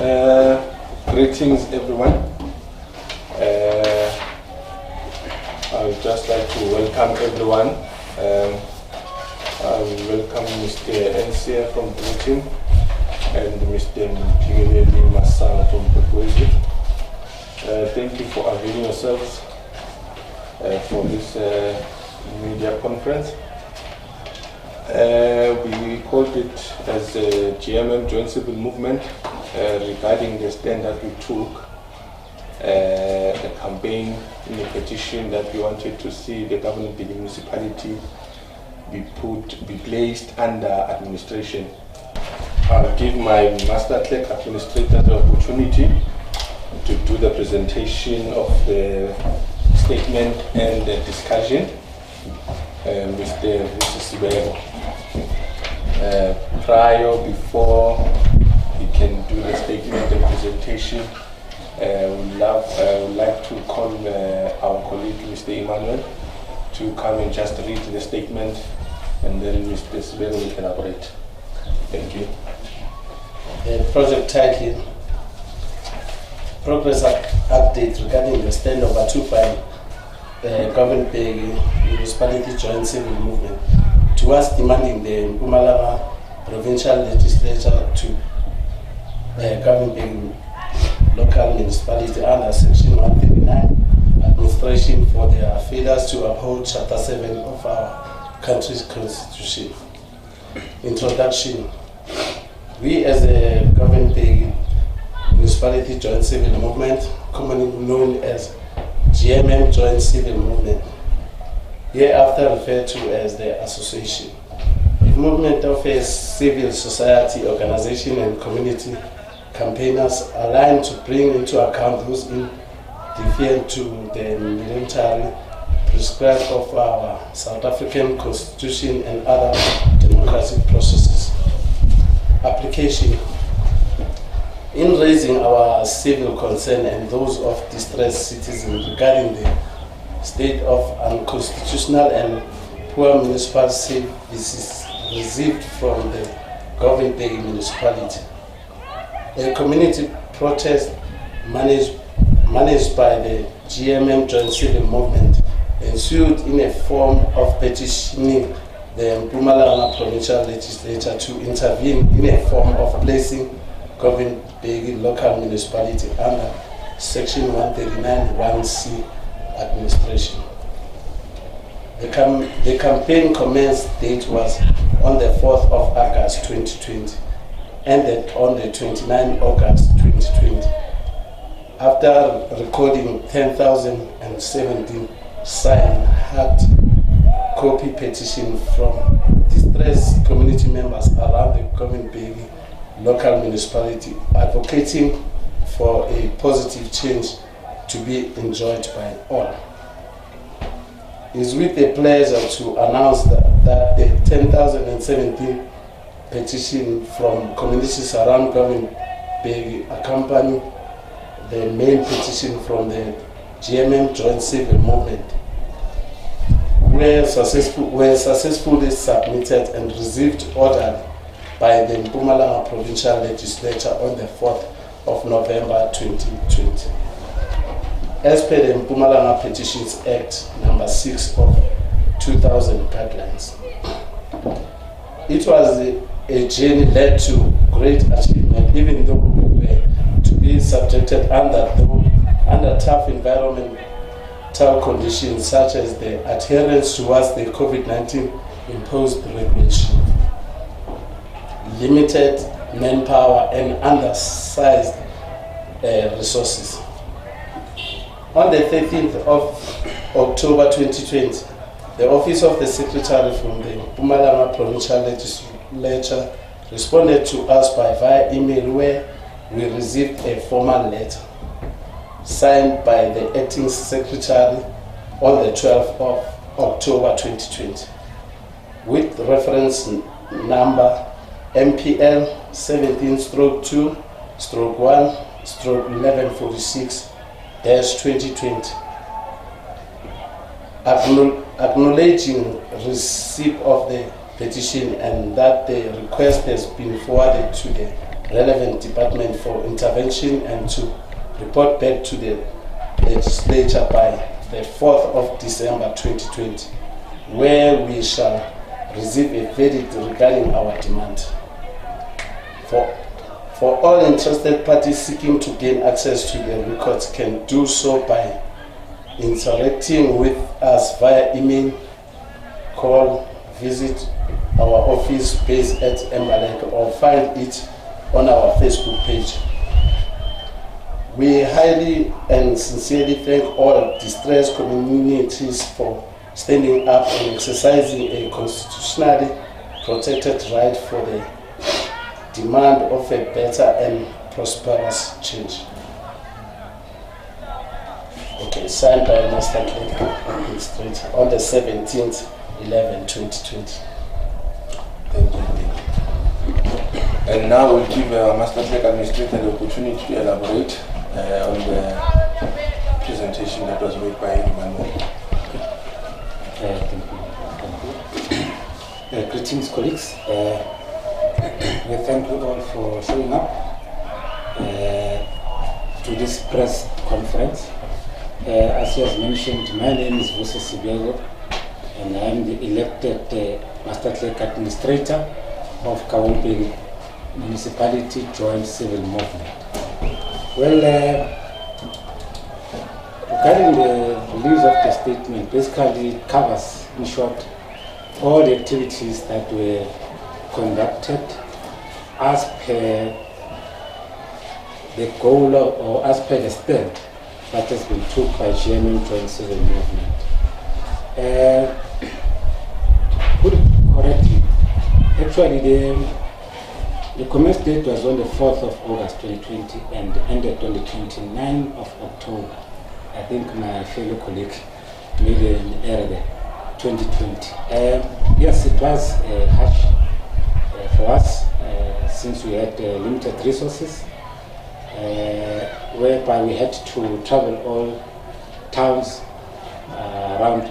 Greetings everyone. I would just like to welcome everyone. I will welcome Mr. NCA from Britain and Mr. Mpumalanga from Mpumalanga. Thank you for availing yourselves for this media conference. We called it as a GMM Joint Civil Movement regarding the stand that we took, a campaign in a petition that we wanted to see the Govan Mbeki Municipality be placed under administration. I'll give my Master Clerk Administrator the opportunity to do the presentation of the statement and the discussion. Mr. Sibego. Before he can do the statement and presentation, I would like to call our colleague, Mr. Emmanuel, to come and just read the statement, and then Mr. Sibego will elaborate. Thank you. The project title, Progress Update regarding the stand number 2 by the Govan Mbeki Municipality Joint Civil Movement towards demanding the Mpumalanga Provincial Legislature to Govan Mbeki Local Municipality under Section 139 administration for their failures to uphold Chapter 7 of our country's constitution. Introduction. We as a Govan Mbeki Municipality Joint Civil Movement, commonly known as GMM Joint Civil Movement, hereafter referred to as the Association, a movement of a civil society organization and community campaigners aligned to bring into account those defiant to the military prescribed of our South African Constitution and other democratic processes. Application. In raising our civil concern and those of distressed citizens regarding the state of unconstitutional and poor municipal services received from the Govan Mbeki municipality, a community protest managed by the GMM Joint Civil Movement ensued in a form of petitioning the Mpumalanga Provincial Legislature to intervene in a form of placing Govan Mbeki Local Municipality under Section 139(1)(c) administration. The campaign commenced date was on the 4th of August 2020, ended on the 29th August 2020. After recording 10,017 signed hard copy petition from distressed community members around the Govan Mbeki Local Municipality advocating for a positive change to be enjoyed by all. It is with a pleasure to announce that the 10,017 petition from communities around Govan Mbeki accompany the main petition from the GMM Joint Civil Movement were successfully submitted and received order by the Mpumalanga Provincial Legislature on the 4th of November 2020. As per the Mpumalanga Petitions Act number 6 of 2000 guidelines. It was a journey led to great achievement, even though we were to be subjected under tough environmental conditions such as the adherence towards the COVID-19 imposed regulation, limited manpower and undersized resources. On the 13th of October 2020, the Office of the Secretary from the Mpumalanga Provincial Legislature responded to us via email, where we received a formal letter signed by the Acting Secretary on the 12th of October 2020 with reference number MPL 17/1/1146-2020, acknowledging receipt of the petition and that the request has been forwarded to the relevant department for intervention and to report back to the legislature by the 4th of December 2020, where we shall receive a verdict regarding our demand. For all interested parties seeking to gain access to the records can do so by interacting with us via email, call, visit our office based at Mpumalanga, or find it on our Facebook page. We highly and sincerely thank all distressed communities for standing up and exercising a constitutionally protected right for the demand of a better and prosperous change. Okay, signed by Master Clerk Administrator on the 17th, 11/2020. Thank you. And now we'll give Master Clerk Administrator the opportunity to elaborate on the presentation that was made by Emmanuel. Thank you. Greetings, colleagues. We thank you all for showing up to this press conference. As he has mentioned, my name is Vusi Sibiego, and I am the elected Master Clerk Administrator of Govan Mbeki Municipality Joint Civil Movement. Well, regarding the release of the statement, basically it covers, in short, all the activities that were conducted as per the goal or as per the stand that has been took by GMM Joint Civil Movement. Put it correctly, actually the commence date was on the 4th of August 2020 and ended on the 29th of October. I think my fellow colleague made an error there, 2020. Yes, it was harsh for us since we had limited resources, whereby we had to travel all towns around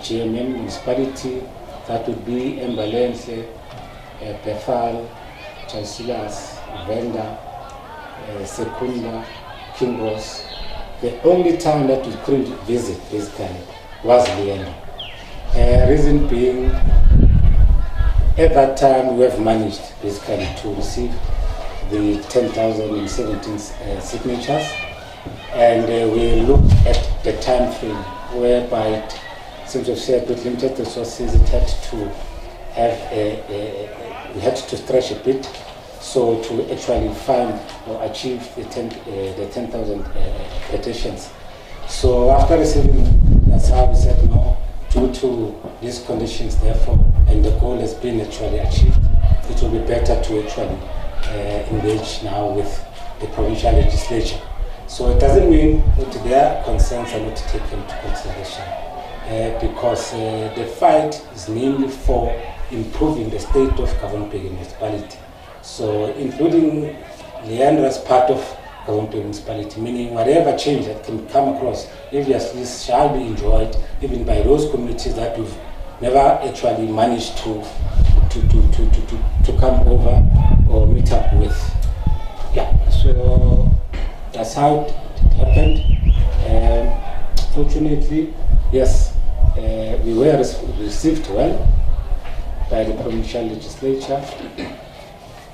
GMM municipality. That would be Mpumalanga, Pefal, Chancellors, Venda, Secunda, Kinross. The only town that we couldn't visit basically was Liendo. Reason being, at that time we have managed basically to receive the 10,017 signatures, and we looked at the time frame whereby since we've shared with limited resources, it had to have we had to stretch a bit, so to actually find or achieve the 10,000 petitions. So after receiving, that's how we said no, due to these conditions, therefore, and the goal has been actually achieved, it will be better to actually engage now with the provincial legislature. So it doesn't mean that their concerns are not taken into consideration, because the fight is mainly for improving the state of Govan Mbeki Municipality. So including Leandro as part of Govan Mbeki Municipality, meaning whatever change that can come across, obviously shall be enjoyed even by those communities that we've never actually managed to come over or meet up with. Yeah, so that's how it happened. Fortunately, yes, we were received well by the provincial legislature.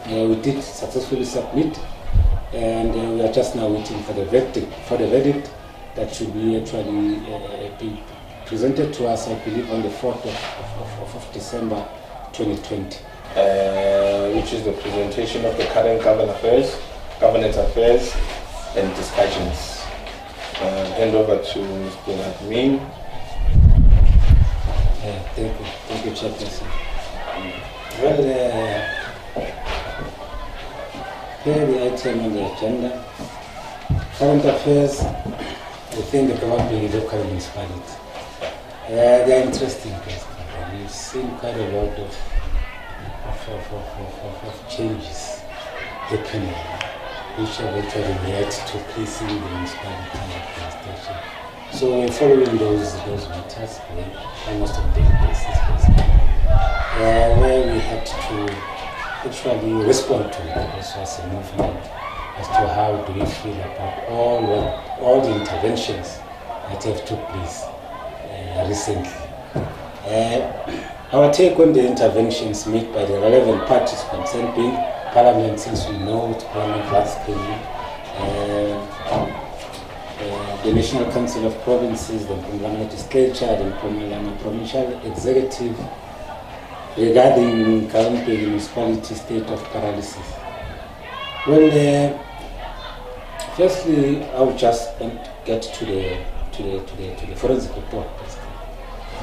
We did successfully submit, and we are just now waiting for the verdict that should be actually be presented to us, I believe, on the 4th of December 2020. Which is the presentation of the current governance affairs and discussions. Hand over to Mr. Admin. Thank you, Chairperson. Well, here the item on the agenda, current affairs within the Govan Mbeki Local Municipality. They are interesting cases. We've seen quite a lot of changes happening, which have actually led to placing the municipality in administration. So we're following those matters almost on a daily basis, basically, where we had to actually respond to it also as a movement as to how do we feel about all the interventions that have took place recently. Our take on the interventions made by the relevant parties concerned, being Parliament, since we know it, Parliament large-scale, the National Council of Provinces, the Mpumalanga Legislature, the Mpumalanga Provincial Executive, regarding Govan Mbeki Municipality state of paralysis. Well, firstly, I would just get to the forensic report.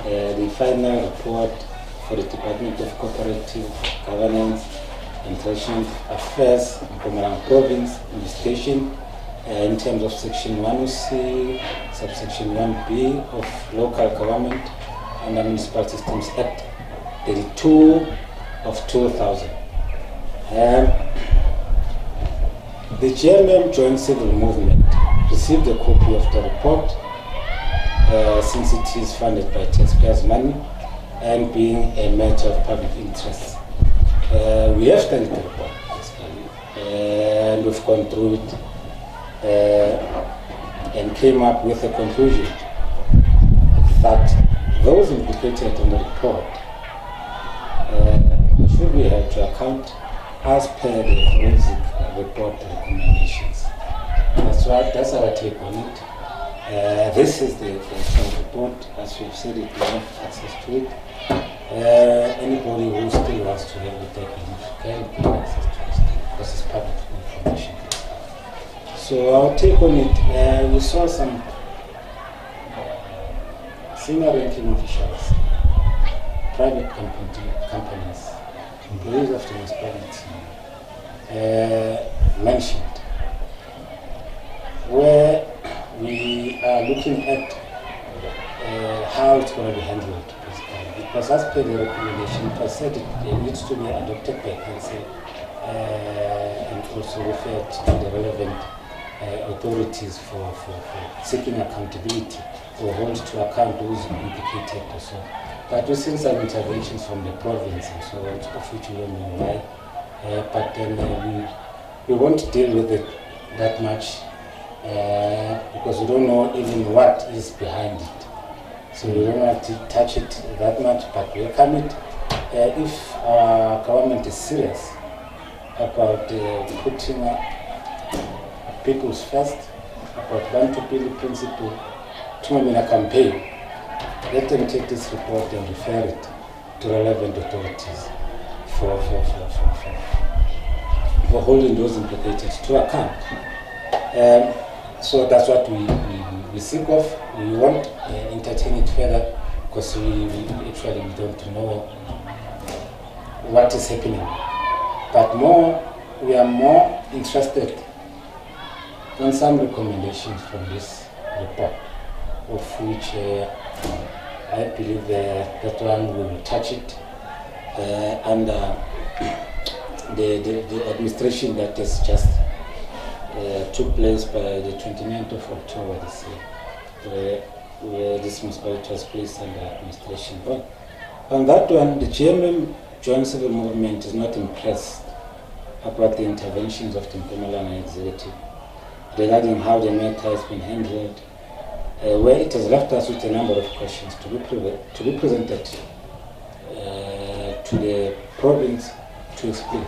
The final report for the Department of Cooperative Governance and International Affairs, Mpumalanga Province Legislation, in terms of Section 1C, subsection 1B of Local Government and the Municipal Systems Act 32 of 2000. The GMM Joint Civil Movement received a copy of the report since it is funded by taxpayers' money and being a matter of public interest. We have studied the report and we've gone through it and came up with a conclusion that those implicated in the report should be held to account as per the forensic report recommendations. That's our take on it. This is the full report. As we've said, it we have access to it. Anybody who still wants to have it, they can get access to it because it's public information. So our take on it, we saw some senior ranking officials, private companies, employees of the municipality mentioned, where we are looking at how it's going to be handled. Because as per the recommendation, it was said it needs to be adopted by council and also referred to the relevant authorities for seeking accountability or hold to account those implicated or so. But we've seen some interventions from the province and so on, of which we don't know why. But then we won't deal with it that much because we don't know even what is behind it. So we don't have to touch it that much, but we welcome it. If our government is serious about putting people's first, about Bantu Pili principle, to a campaign, let them take this report and refer it to relevant authorities for holding those implicated to account. So that's what we seek of. We won't entertain it further because we don't know what is happening. But we are more interested in some recommendations from this report, of which I believe that one we will touch it under the administration that has just took place by the 29th of October this year, where this municipality was placed under administration. But on that one, the GMM Joint Civil Movement is not impressed about the interventions of the Mpumalanga Executive regarding how the matter has been handled, where it has left us with a number of questions to be presented to the province to explain.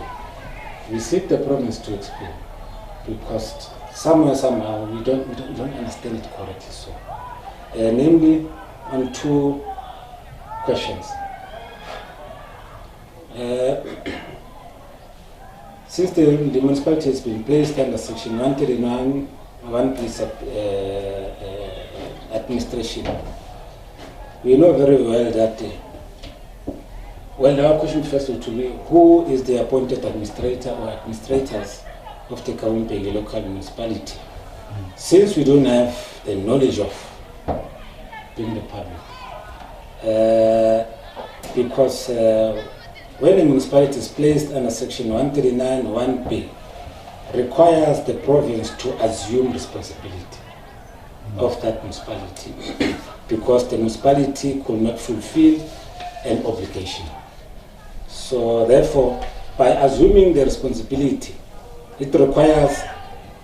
We seek the province to explain because somehow we don't understand it correctly. So, namely on two questions. Since the municipality has been placed under Section 139, one place administration, we know very well that. Well, our question first will be, who is the appointed administrator or administrators of the Govan Mbeki Local Municipality? Since we don't have the knowledge of being the public, because when a municipality is placed under Section 139 1B, requires the province to assume responsibility of that municipality because the municipality could not fulfill an obligation. So therefore, by assuming the responsibility, it requires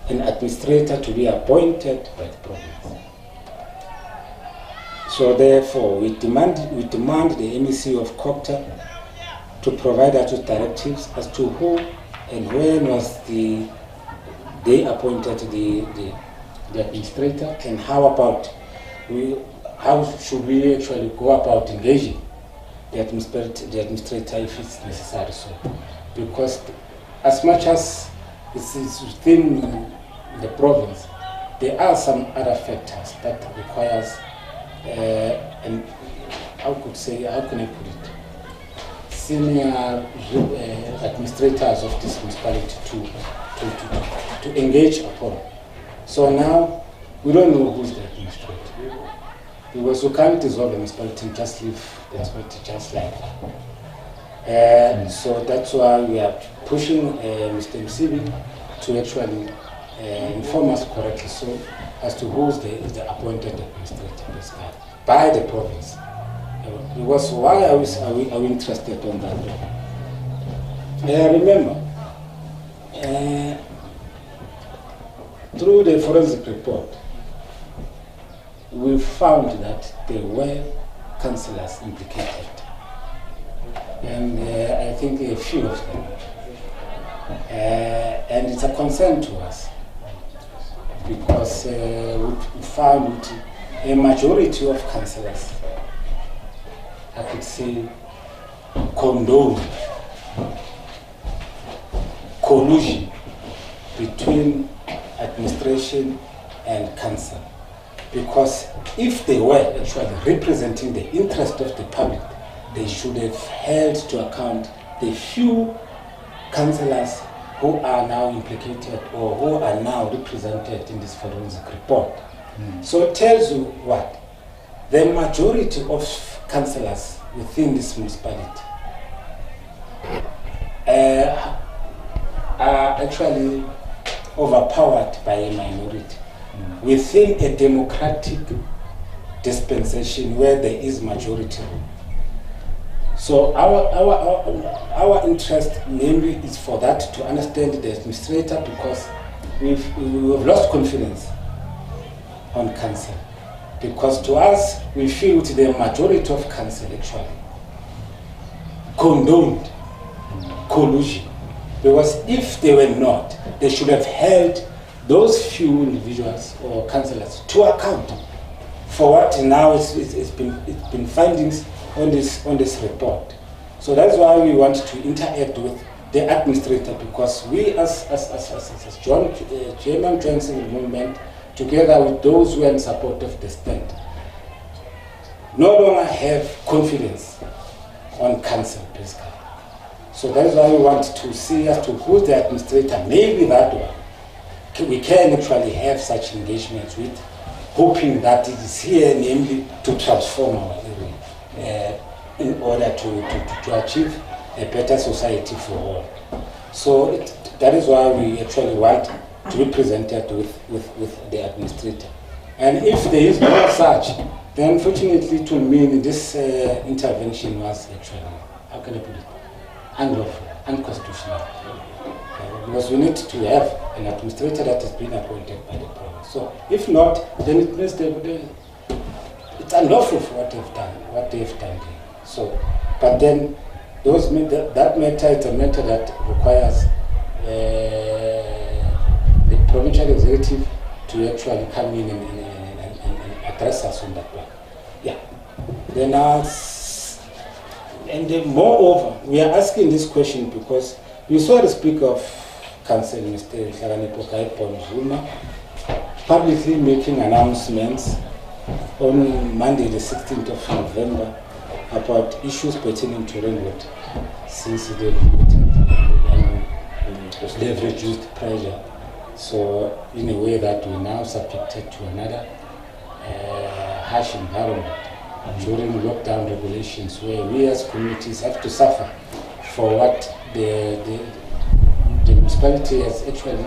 an administrator to be appointed by the province. So therefore, we demand the MEC of COGTA to provide us with directives as to who and when was they appointed the administrator, and how should we actually go about engaging the administrator if it's necessary. So, because as much as it's within the province, there are some other factors that requires, and how can I put it, senior administrators of this municipality to engage upon. So now we don't know who's the administrator, because we can't dissolve the municipality and just leave the municipality just like that. So that's why we are pushing Mr. Msibi to actually inform us correctly, so as to who's the appointed administrator by the province. Because why are we interested on that? Remember, through the forensic report, we found that there were councillors implicated, and I think a few of them. And it's a concern to us, because we found a majority of councillors, I could say, condone collusion between administration and council. Because if they were actually representing the interest of the public, they should have held to account the few councillors who are now implicated or who are now represented in this forensic report. So it tells you what? The majority of councillors within this municipality are actually overpowered by a minority within a democratic dispensation where there is majority rule. So our interest mainly is for that, to understand the administrator, because we've lost confidence on council. Because to us, we feel the majority of council actually condoned collusion. Because if they were not, they should have held those few individuals or councillors to account for what now it's been findings on this report. So that's why we want to interact with the administrator, because we as GMM Joint Civil Movement, together with those who are in support of the stand, no longer have confidence on council, basically. So that is why we want to see as to who's the administrator, maybe that one. We can actually have such engagements with, hoping that it is here namely to transform our area in order to achieve a better society for all. So that is why we actually want to be presented with the administrator. And if there is no such, then unfortunately it will mean this intervention was actually, how can I put it, unlawful, unconstitutional. Because we need to have an administrator that has been appointed by the province. So if not, then it means it's unlawful for what they've done here. So, but then that matter is a matter that requires the provincial executive to actually come in and address us on that one. Yeah. Then moreover, we are asking this question because we saw the Speaker of Council, Mr. Zuma, publicly making announcements on Monday, the 16th of November, about issues pertaining to rainwater, since they've reduced pressure. So in a way that we're now subjected to another harsh environment during lockdown regulations, where we as communities have to suffer for what the municipality has actually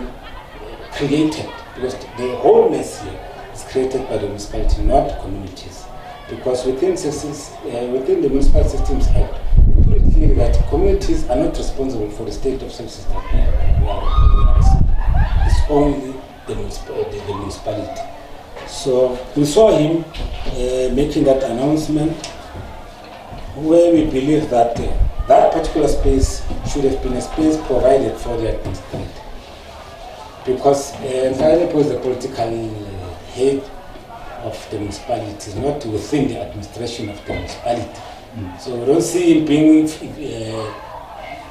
created, because the whole mess here is created by the municipality, not communities. Because within the Municipal Systems Act, clear that communities are not responsible for the state of services that we are receiving. It's only the municipality. So we saw him making that announcement, where we believe that that particular space should have been a space provided for the administrator, because entirely because the political head of the municipality is not within the administration of the municipality. So we don't see him being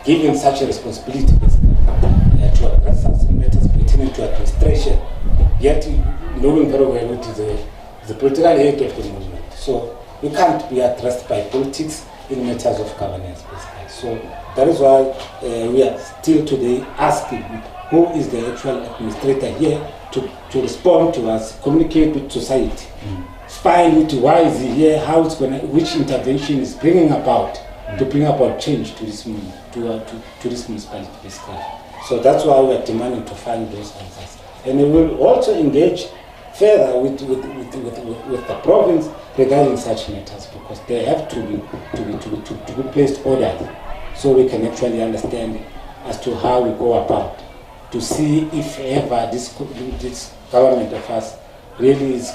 given such a responsibility to address such matters pertaining to administration, yet knowing very well it is the political head of the movement. So we can't be addressed by politics in matters of governance, basically. So that is why we are still today asking who is the actual administrator here to respond to us, communicate with society, find out why is he here, how it's going, which intervention is bringing about to bring about change to this to this municipality, basically. So that's why we are demanding to find those answers, and we will also engage further with the province regarding such matters, because they have to be placed orderly, so we can actually understand as to how we go about to see if ever this government of us really is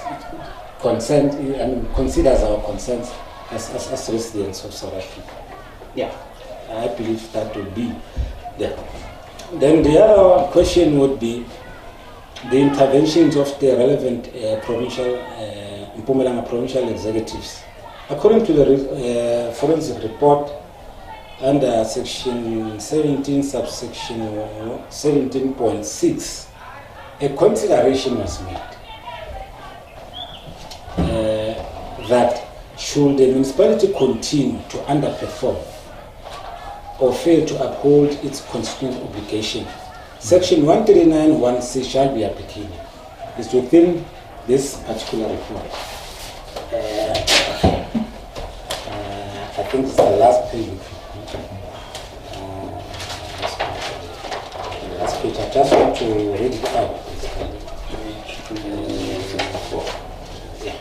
concerned and considers our concerns as residents of South Africa. Yeah, I believe that would be there. Then the other question would be the interventions of the relevant Mpumalanga Provincial Executives. According to the forensic report, under section 17, subsection 17.6, a consideration was made that should the municipality continue to underperform or fail to uphold its constitutional obligation, section 139(1)(c) shall be applicable. It's within this particular report. I think it's the last page. Last page. I just want to read it out. Yeah,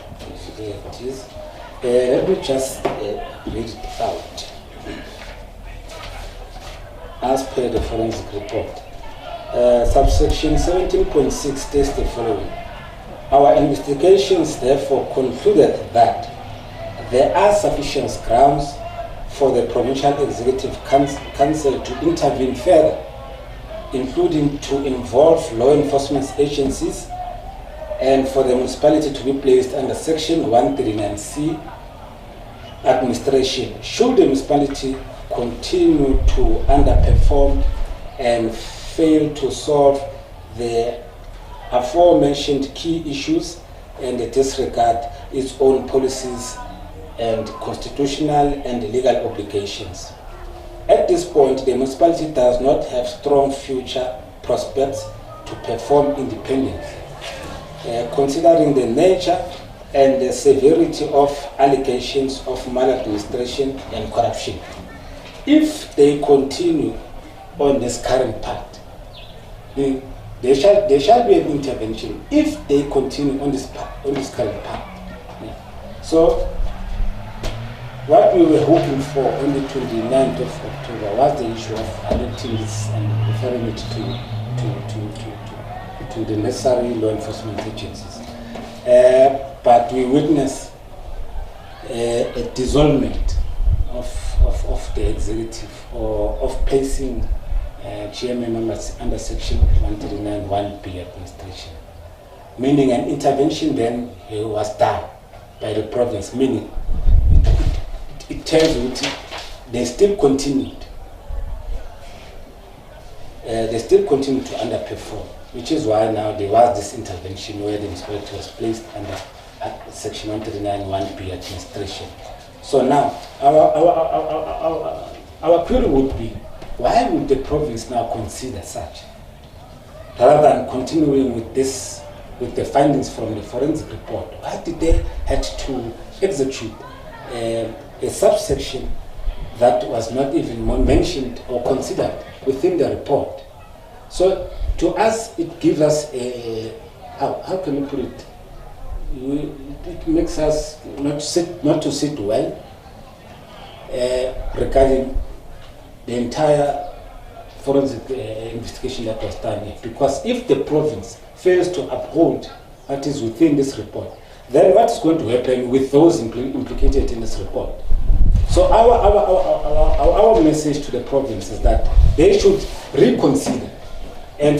there it is. Let me just read it out. As per the forensic report, subsection 17.6 states the following. Our investigations therefore concluded that there are sufficient grounds for the Provincial Executive Council to intervene further, including to involve law enforcement agencies and for the municipality to be placed under section 139(c) administration should the municipality continue to underperform and fail to solve the aforementioned key issues and disregard its own policies and constitutional and legal obligations. At this point, the municipality does not have strong future prospects to perform independently, considering the nature and the severity of allegations of maladministration and corruption. If they continue on this current path, there shall be an intervention if they continue on this current path. Yeah. So what we were hoping for on the 29th of October was the issue of adopting this and referring it to the necessary law enforcement agencies. But we witnessed a dissolvement of the executive, or of placing GMM members under section 139(1)(b) administration, meaning an intervention then was done by the province, meaning it tells you they still continued. They still continue to underperform, which is why now there was this intervention where the municipality was placed under section 139(1)(b) administration. So now our query would be, why would the province now consider such, rather than continuing with this, with the findings from the forensic report? Why did they have to execute a subsection that was not even mentioned or considered within the report? So to us, it gives us a, how can we put it? It makes us not to sit well regarding the entire forensic investigation that was done here. Because if the province fails to uphold what is within this report, then what is going to happen with those implicated in this report? So our message to the province is that they should reconsider and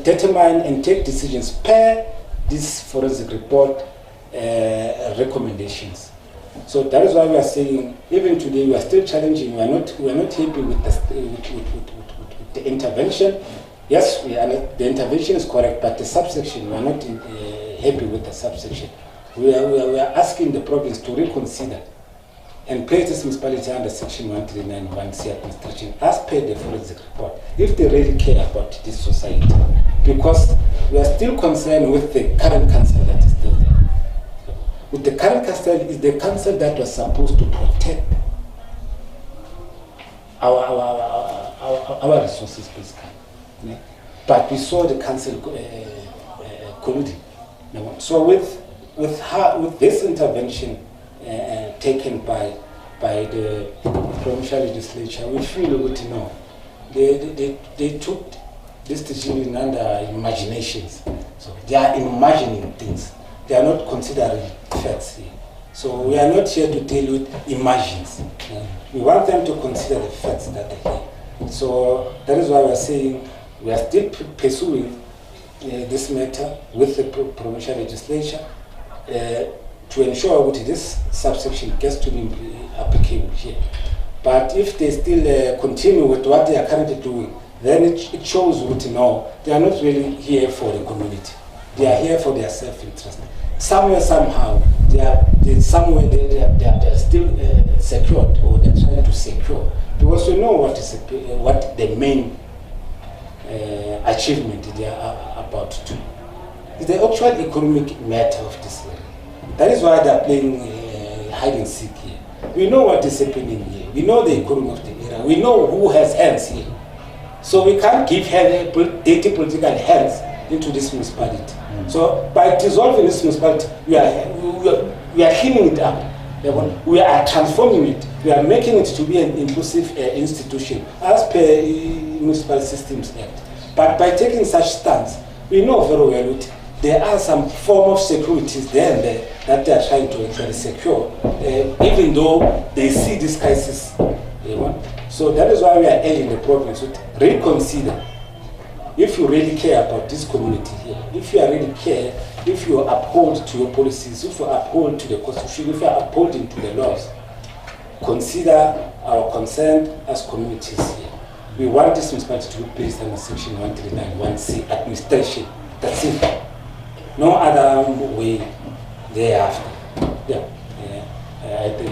determine and take decisions per this forensic report recommendations. So that is why we are saying, even today, we are still challenging. We are not happy with the intervention. Yes, the intervention is correct, but the subsection, we are not happy with the subsection. We are asking the province to reconsider and place this municipality under section 139(1)C administration as per the forensic report, if they really care about this society. Because we are still concerned with the current council that is still there. With the current council is the council that was supposed to protect our resources, basically. But we saw the council colluding. So with this intervention taken by the provincial legislature, we feel good, they took this decision under imaginations. So they are imagining things. They are not considering facts here. So we are not here to deal with imagines. We want them to consider the facts that are here. So that is why we are saying we are still pursuing this matter with the provincial legislature to ensure that this subsection gets to be applicable here. But if they still continue with what they are currently doing, then it shows that they are not really here for the community. They are here for their self-interest. Somewhere, somehow, they are still secured, or they're trying to secure. Because we know what the main achievement they are about to do. It's the actual economic matter of this area. That is why they are playing hide and seek here. We know what is happening here. We know the economy of the area. We know who has hands here. So we can't give dirty political hands into this municipality. So by dissolving this municipality, we are cleaning it up. We are transforming it. We are making it to be an inclusive institution as per Municipal Systems Act. But by taking such stance, we know very well that there are some form of securities there and there that they are trying to actually secure, even though they see this crisis. So that is why we are urging the province to reconsider. If you really care about this community here, if you really care, if you uphold to your policies, if you uphold to the constitution, if you are upholding to the laws, consider our concern as communities here. We want this municipality to be placed under section 139(1)C administration. That's it. No other way thereafter. Yeah. I think